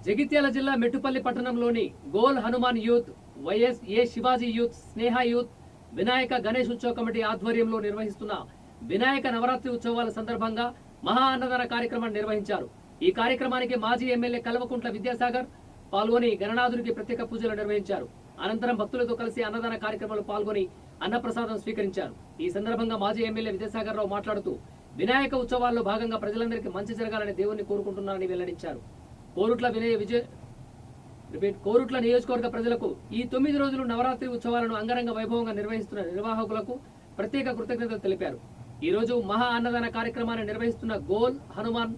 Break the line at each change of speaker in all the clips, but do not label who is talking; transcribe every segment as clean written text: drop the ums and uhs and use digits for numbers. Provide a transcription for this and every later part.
జగిత్యాల జిల్లా మెట్టుపల్లి పట్టణంలోని Gol Hanuman youth, YSA Shivaji youth, Sneha youth, Vinayaka Ganesh ఉత్సవ కమిటీ ఆధ్వర్యంలో నిర్వహిస్తున్న వినాయక నవరాత్రి ఉత్సవాల సందర్భంగా మహా అన్నదాన కార్యక్రమాన్ని నిర్వహించారు. ఈ కార్యక్రమానికి మాజీ ఎమ్మెల్యే కల్వకుంట్ల విద్యాసాగర్ పాల్గొని గణనాథునికి ప్రత్యేక పూజలు నిర్వహించారు. అనంతరం భక్తులతో కలిసి అన్నదాన కార్యక్రమంలో పాల్గొని అన్నప్రసాదం స్వీకరించారు. ఈ సందర్భంగా మాజీ ఎమ్మెల్యే విద్యాసాగర్ రావు మాట్లాడుతూ వినాయక ఉత్సవాల్లో భాగంగా ప్రజలందరికీ మంచి జరగాలని దేవుణ్ణి కోరుకుంటున్నారని వెల్లడించారు. కోరుట్ల నియోజకవర్గ ప్రజలకు ఈ 9 రోజులు నవరాత్రి ఉత్సవాలను అంగరంగ వైభవంగా నిర్వహిస్తున్న నిర్వాహకులకు ప్రత్యేక కృతజ్ఞతలు తెలిపారు. ఈ రోజు మహా అన్నదాన కార్యక్రమాన్ని నిర్వహిస్తున్న గోల్ హనుమాన్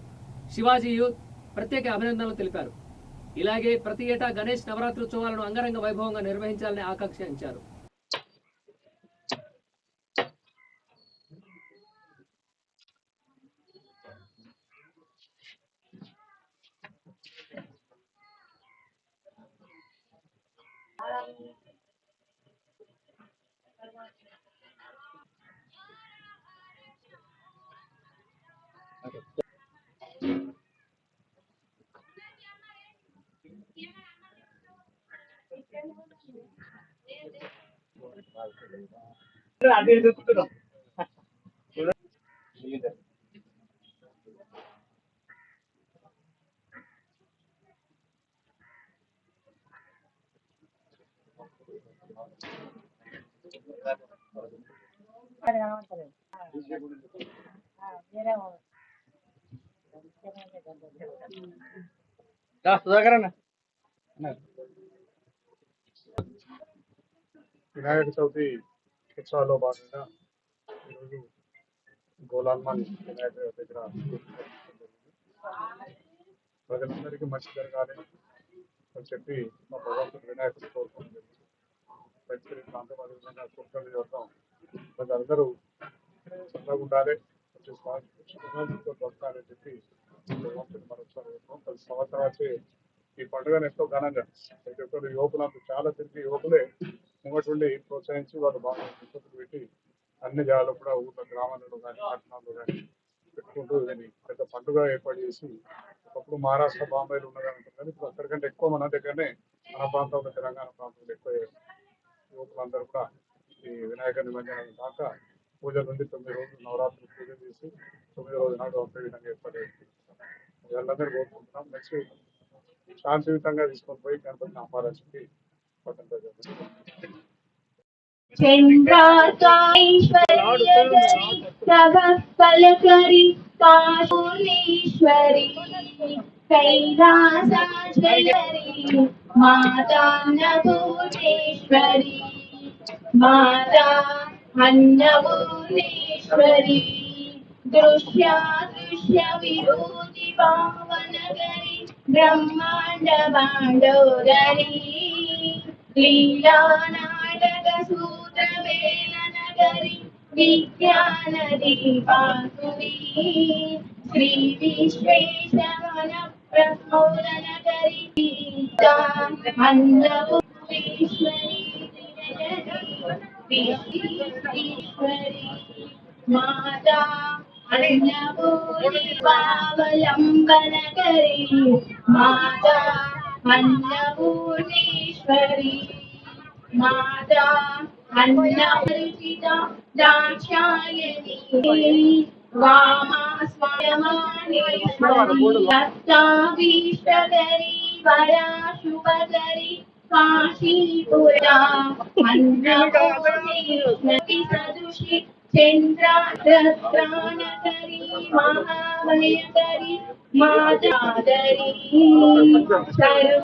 శివాజీ యూత్ ప్రత్యేక అభినందనలు తెలిపారు. ఇలాగే ప్రతి ఏటా గణేష్ నవరాత్రి ఉత్సవాలను అంగరంగ వైభవంగా నిర్వహించాలని ఆకాంక్షించారు.
వినాయక చవితి ఉత్సవాల్లో భాగంగా ఈరోజు గోలాల్మాన్ వినాయక దగ్గర ప్రజలందరికీ మంచి జరగాలి అని చెప్పి మా భగవంతుడు వినాయకుడు కోరుకోవడం జరిగింది. పరిస్థితి ప్రాంతం అదేవిధంగా కుక్కలు చూడటం ప్రజలందరూ చల్లగా ఉండాలి, బతకాలని చెప్పి భగవంతుడు మరొకసారి ప్రతి సంవత్సరం వచ్చి ఈ పండుగను ఎంతో ఘనంగా ప్రతి ఒక్కరు యువకులంతా చాలా తిరిగి యువకులే ముంగటుండి ప్రోత్సహించి వాళ్ళు బాగా విపత్తులు పెట్టి అన్ని జాగాల్లో కూడా ఊళ్ళో గ్రామాలలో కానీ పట్టణాల్లో కానీ పెట్టుకుంటూ దీన్ని పెద్ద పండుగ ఏర్పాటు చేసి ఒకప్పుడు మహారాష్ట్ర బాంబేలో ఉన్నదంటారు కానీ ఇప్పుడు అక్కడికంటే ఎక్కువ మన దగ్గరనే మన ప్రాంతంలో తెలంగాణ ప్రాంతంలో ఎక్కువ యువకులందరూ కూడా ఈ వినాయక నిమజ్జనం దాకా పూజల నుండి 9 రోజులు నవరాత్రులు పూజ చేసి 9వ రోజు నాడు ఒకే విధంగా ఏర్పాటు చేసి వాళ్ళందరూ కోరుకుంటున్నాం. నెక్స్ట్ శాంతియుతంగా తీసుకొని పోయి గణపతిని ఆపాలని పట్టణ
పలకరి కాళేశ్వరి కైలాసరి మాతా అన్నపూర్ణేశ్వరి మాతా అన్నపూర్ణేశ్వరి దృశ్య విరోధి పావనగరి బ్రహ్మాండ బాండోదరి లీలా నాటక సూత్ర వేలనగరి విజ్ఞాన దీపాసురి శ్రీ విశ్వేశమన ప్రమోదనగరి అన్నపూర్ణేశ్వరి ఈశ్వరి మాతా అన్నపూర్ణి పావలంబనగరి మాతా అన్నపూర్ణేశ్వరి మాతా అన్నపరిచిత దాక్షాయణి వామా స్వయమానేశ్వరి దత్తాభీష్టకరి వరాశుభకరి కాశీపురా అన్నపూర్ణేశ్వరి సదుషి చంద్రానకరి మహావయకరి మాతాదరి సర్వ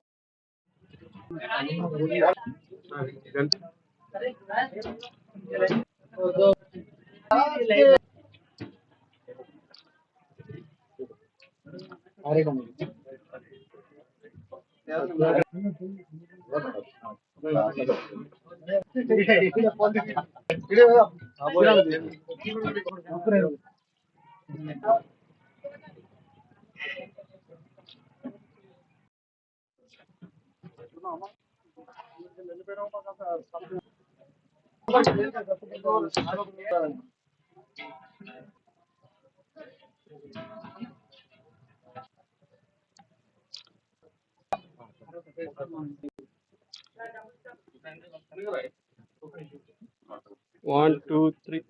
1, 2, 3.